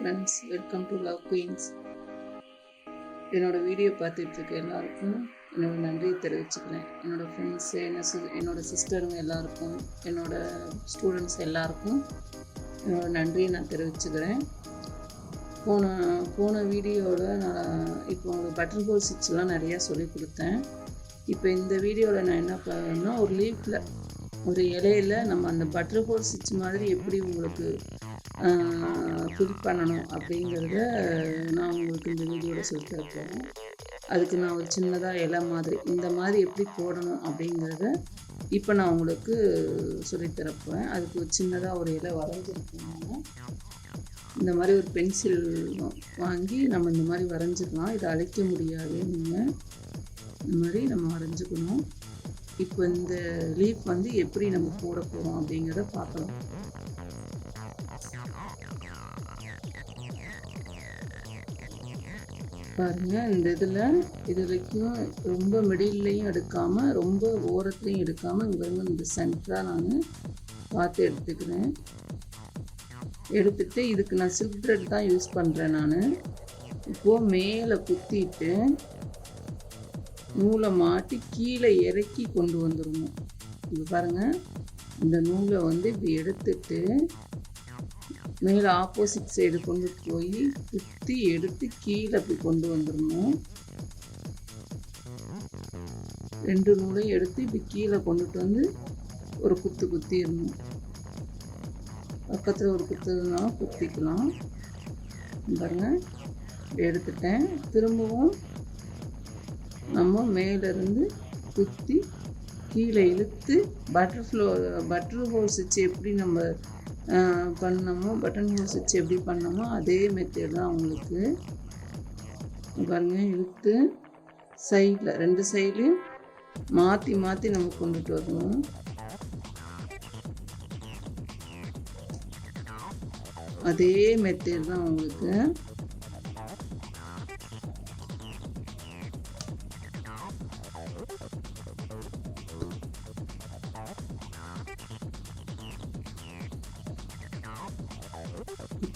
friends, welcome to Love Queens. என்னோட video பார்த்துட்டு இருக்க எல்லாருக்கும் என்னோட நன்றியை தெரிவிச்சுக்கிறேன். என்னோட ஃப்ரெண்ட்ஸ், என்னோட சிஸ்டருங்க எல்லாருக்கும், என்னோட ஸ்டூடெண்ட்ஸ் எல்லாருக்கும் என்னோட நன்றியை நான் தெரிவிச்சுக்கிறேன். போன வீடியோவில் நான் இப்போ உங்களுக்கு பட்டன் ஹோல் ஸ்டிச்லாம் நிறையா சொல்லி கொடுத்தேன். இப்போ இந்த வீடியோவில் நான் என்ன பண்ணேன்னா, ஒரு லீஃபில், ஒரு இலையில் நம்ம அந்த பட்டர் ஹோல் ஸ்டிச் மாதிரி எப்படி உங்களுக்கு ஃபில் பண்ணணும் அப்படிங்கிறத நான் உங்களுக்கு இந்த வீடியோவில் சொல்லித்தரப்போகிறேன். அதுக்கு நான் ஒரு சின்னதாக இலை மாதிரி இந்த மாதிரி எப்படி போடணும் அப்படிங்கிறத இப்போ நான் உங்களுக்கு சொல்லித்தரப்போகிறேன். அதுக்கு ஒரு சின்னதாக ஒரு இலை வரைஞ்சிருக்கேன். இந்த மாதிரி ஒரு பென்சில் வாங்கி நம்ம இந்த மாதிரி வரைஞ்சிக்கலாம். இதை அழிக்க முடியாது. நீங்கள் இந்த மாதிரி நம்ம வரைஞ்சிக்கணும். இப்போ இந்த லீஃப் வந்து எப்படி நம்ம போட போகிறோம் அப்படிங்கிறத பார்க்கலாம். பாருங்கள், இந்த இது வரைக்கும் ரொம்ப மிடில்லையும் எடுக்காமல் ரொம்ப ஓரத்துலையும் எடுக்காமல் இங்கே இந்த சென்டராக நான் பார்த்து எடுத்துக்கிறேன். எடுத்துகிட்டு இதுக்கு நான் சில்க் த்ரெட் தான் யூஸ் பண்ணுறேன். நான் இப்போது மேலே குத்திட்டு நூலை மாட்டி கீழே இறக்கி கொண்டு வந்துடணும். இது பாருங்கள், இந்த நூலை வந்து இப்படி எடுத்துட்டு மேலே ஆப்போசிட் சைடு கொண்டு போய் குத்தி எடுத்து கீழே அப்படி கொண்டு வந்துடணும். ரெண்டு நூலையும் எடுத்து இப்படி கீழே கொண்டுட்டு வந்து ஒரு குத்திடணும். பக்கத்தில் ஒரு குத்துனா குத்திக்கலாம். பாருங்கள், எடுத்துட்டேன். திரும்பவும் நம்ம மேலேருந்து குத்தி கீழே இழுத்து பட்டர் ஹோல் ஸ்டிச் எப்படி நம்ம பண்ணோமோ, பட்டன் ஹோல் ஸ்டிச் எப்படி பண்ணோமோ அதே மெத்தட் தான் உங்களுக்கு. பாருங்கள், இழுத்து சைடில் ரெண்டு சைட்லையும் மாற்றி மாற்றி நம்ம கொண்டுட்டு வரணும். அதே மெத்தட் தான் உங்களுக்கு.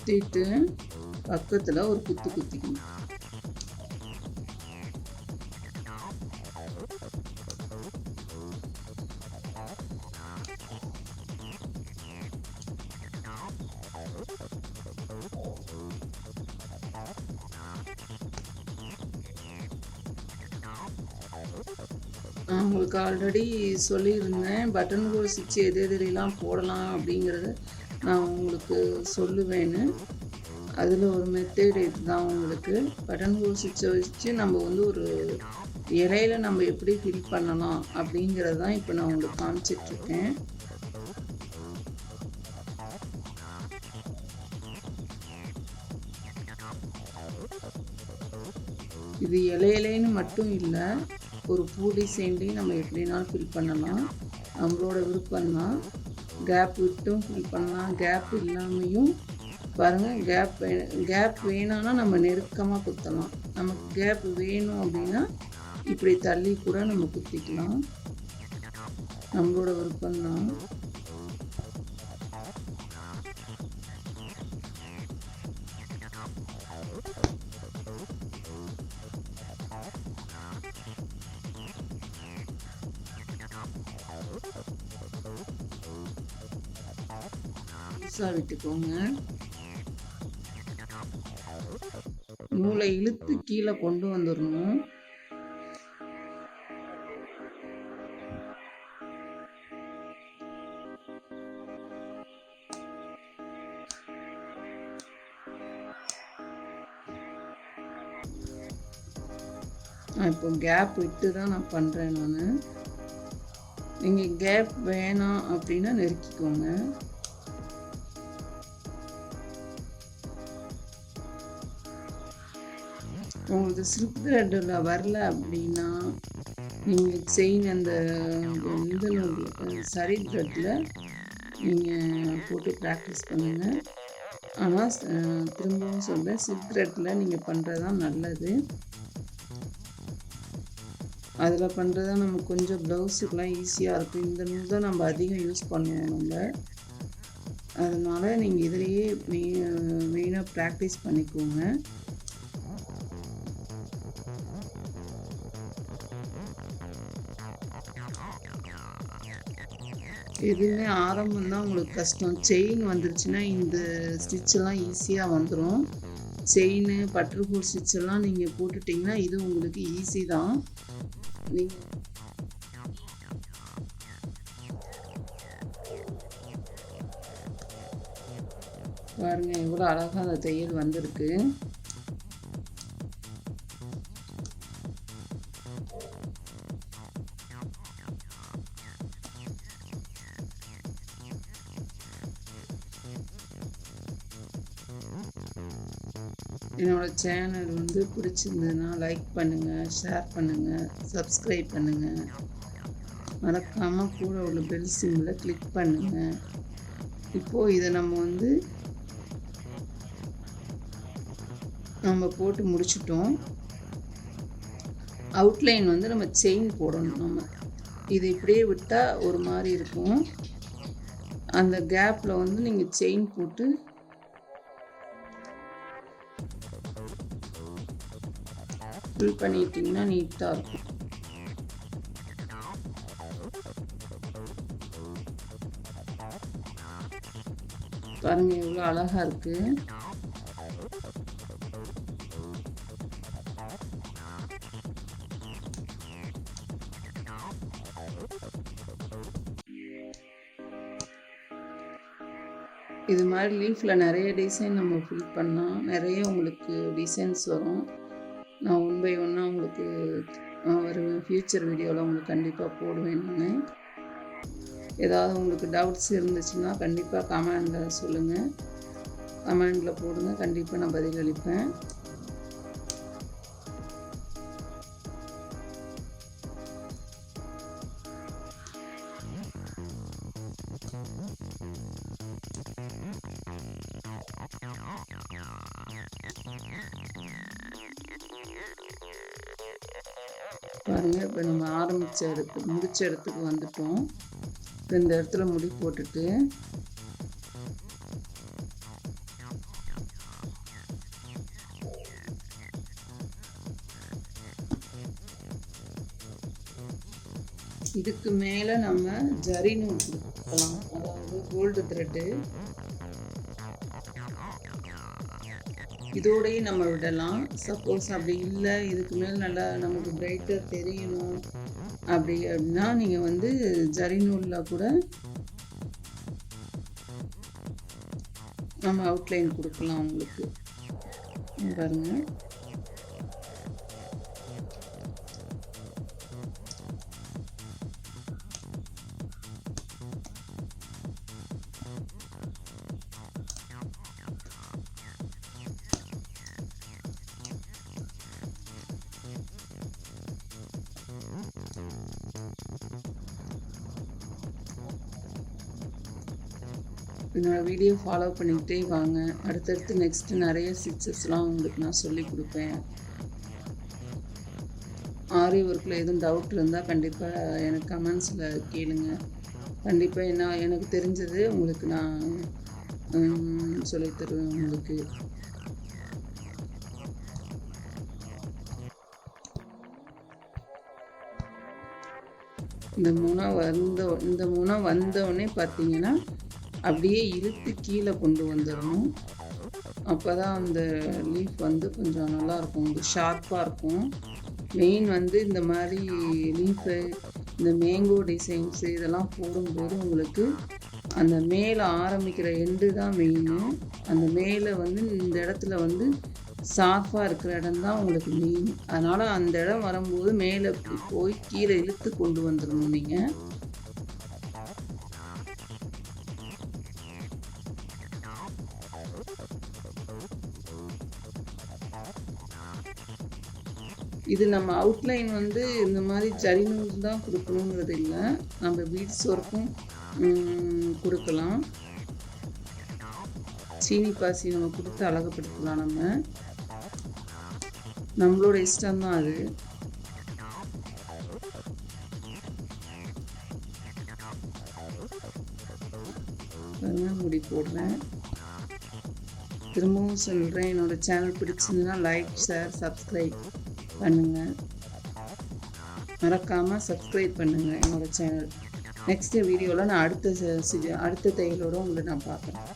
குத்திட்டு பக்கத்தில் ஒரு குத்திக்கணும். நான் உங்களுக்கு ஆல்ரெடி சொல்லியிருந்தேன், பட்டன் ஹோல் ஸ்டிச் எதுலாம் போடலாம் அப்படிங்கிறத நான் உங்களுக்கு சொல்லுவேன்னு. அதில் ஒரு மெத்தட் இதுதான் உங்களுக்கு. பட்டன் ஹோல் ஸ்டிச்சை வச்சு நம்ம வந்து ஒரு இலையில நம்ம எப்படி ஃபில் பண்ணலாம் அப்படிங்கிறது தான் இப்போ நான் உங்களுக்கு காமிச்சிட்ருக்கேன். இது இலையிலேன்னு மட்டும் இல்லை, ஒரு பூ டிசைன்லேயும் நம்ம எப்படினாலும் ஃபில் பண்ணலாம். நம்மளோட விருப்பம்தான். கேப் விட்டும் ஃபில் பண்ணலாம், கேப் இல்லாமையும். பாருங்கள், கேப் வேணும்னா நம்ம நெருக்கமாக குத்தலாம். நமக்கு கேப் வேணும் அப்படின்னா இப்படி தள்ளி கூட நம்ம குத்திக்கலாம். நம்மளோட விருப்பம்தான். விட்டுக்கோங்க. நூலை இழுத்து கீழே கொண்டு வந்துடணும். இப்போ கேப் விட்டு தான் நான் பண்ணுறேன். நீங்கள் கேப் வேணாம் அப்படின்னா நெருக்கிக்கோங்க. உங்களுக்கு சில்க் த்ரெட்டில் வரல அப்படின்னா நீங்கள் செயின் அந்த இந்த சரி த்ரெட்டில் நீங்கள் போட்டு ப்ராக்டிஸ் பண்ணுங்கள். ஆனால் திரும்பவும் சொல்கிறேன், சில்க் த்ரெட்டில் நீங்கள் பண்ணுறது தான் நல்லது. அதில் பண்ணுறது தான் நம்ம கொஞ்சம் ப்ளவுஸுக்கெலாம் ஈஸியாக இருக்கும். இந்த நூல் தான் நம்ம அதிகம் யூஸ் பண்ணுவோம். நம்ம அதனால் நீங்கள் இதிலேயே மெயினாக ப்ராக்டிஸ் பண்ணிக்கோங்க. எதுவுமே ஆரம்பம் தான் உங்களுக்கு கஷ்டம். செயின் வந்துருச்சுன்னா இந்த ஸ்டிச்செல்லாம் ஈஸியாக வந்துடும். செயின் பட்டர்ஹோல் ஸ்டிச்செல்லாம் நீங்கள் போட்டுட்டிங்கன்னா இது உங்களுக்கு ஈஸி தான். நீங்கள் பாருங்கள் எவ்வளோ அழகாக அந்த தையல் வந்திருக்கு. என்னோடய சேனல் வந்து பிடிச்சிருந்ததுன்னா லைக் பண்ணுங்கள், ஷேர் பண்ணுங்கள், சப்ஸ்கிரைப் பண்ணுங்கள். மறக்காமல் கூட உள்ள பெல் சிம்பிளை கிளிக் பண்ணுங்கள். இப்போது இதை நம்ம போட்டு முடிச்சிட்டோம். அவுட்லைன் வந்து நம்ம செயின் போடணும். நம்ம இது இப்படியே விட்டால் ஒரு மாதிரி இருக்கும். அந்த கேப்பில் வந்து நீங்கள் செயின் போட்டு ஃபில் பண்ணிட்டிங்கன்னா நீட்டாக இருக்கும். பாருங்கள் எவ்வளோ அழகாக இருக்குது. இது மாதிரி லீஃபில் நிறைய டிசைன் நம்ம ஃபில் பண்ணால் நிறைய உங்களுக்கு டிசைன்ஸ் வரும். நான் 1 by 1 உங்களுக்கு ஒரு ஃப்யூச்சர் வீடியோவில் உங்களுக்கு கண்டிப்பாக போடுவேன். நான் ஏதாவது உங்களுக்கு டவுட்ஸ் இருந்துச்சுன்னா கண்டிப்பாக கமெண்டில் சொல்லுங்கள். கமெண்டில் போடுங்க, கண்டிப்பாக நான் பதிலளிப்பேன். பாருங்கள் இப்போ நம்ம முடிச்ச இடத்துக்கு வந்துட்டோம். இப்போ இந்த இடத்துல முடி போட்டுட்டு இதுக்கு மேலே நம்ம ஜரி நூல் கொடுக்கலாம், அதாவது கோல்டு த்ரெட்டு. இதோடையும் நம்ம விடலாம். சப்போஸ் அப்படி இல்லை, இதுக்கு மேலே நல்லா நமக்கு பிரைட்டாக தெரியணும் அப்படின்னா நீங்கள் வந்து ஜரி நூலில் கூட நம்ம அவுட்லைன் கொடுக்கலாம். உங்களுக்கு பாருங்கள். என்னோடய வீடியோ ஃபாலோ பண்ணிக்கிட்டே வாங்க. அடுத்தடுத்து நெக்ஸ்ட்டு நிறைய ஸ்டிச்சஸ்லாம் உங்களுக்கு நான் சொல்லி கொடுப்பேன். ஆரி ஒர்க்கில் எதுவும் டவுட் இருந்தால் கண்டிப்பாக எனக்கு கமெண்ட்ஸில் கேளுங்க. கண்டிப்பாக எனக்கு தெரிஞ்சது உங்களுக்கு நான் சொல்லித்தருவேன். உங்களுக்கு இந்த முனை வந்தோடனே பார்த்தீங்கன்னா அப்படியே இழுத்து கீழே கொண்டு வந்துடணும். அப்போ தான் அந்த லீஃப் வந்து கொஞ்சம் நல்லாயிருக்கும், உங்களுக்கு ஷார்ப்பாக இருக்கும். மெயின் வந்து இந்த மாதிரி லீஃபு, இந்த மேங்கோ டிசைன்ஸு இதெல்லாம் போடும்போது உங்களுக்கு அந்த மேலே ஆரம்பிக்கிற எண்டு தான் மெயின். அந்த மேலே வந்து இந்த இடத்துல வந்து ஷார்ப்பாக இருக்கிற இடம் தான் உங்களுக்கு மெயின். அதனால் அந்த இடம் வரும்போது மேலே போய் கீழே இழுத்து கொண்டு வந்துடணும் நீங்கள். இது நம்ம அவுட்லைன் வந்து இந்த மாதிரி ஜரி நூல் தான் கொடுக்கணுங்கிறது இல்லை, நம்ம பீட்ஸ் ஒர்க்கும் கொடுக்கலாம். சீனி பாசி நம்ம கொடுத்து அழகுப்படுத்தலாம். நம்மளோட இஷ்டம்தான் அது. பாருங்க முடி போடுறேன். திரும்பவும் சொல்கிறேன், என்னோடய சேனல் பிடிச்சிருந்துன்னா லைக், ஷேர், சப்ஸ்கிரைப் பண்ணுங்கள். மறக்காமல் சப்ஸ்கிரைப் பண்ணுங்கள் என்னோடய சேனல். நெக்ஸ்ட்டு வீடியோவில் நான் அடுத்த தையலோடு உங்களை நான் பார்க்குறேன்.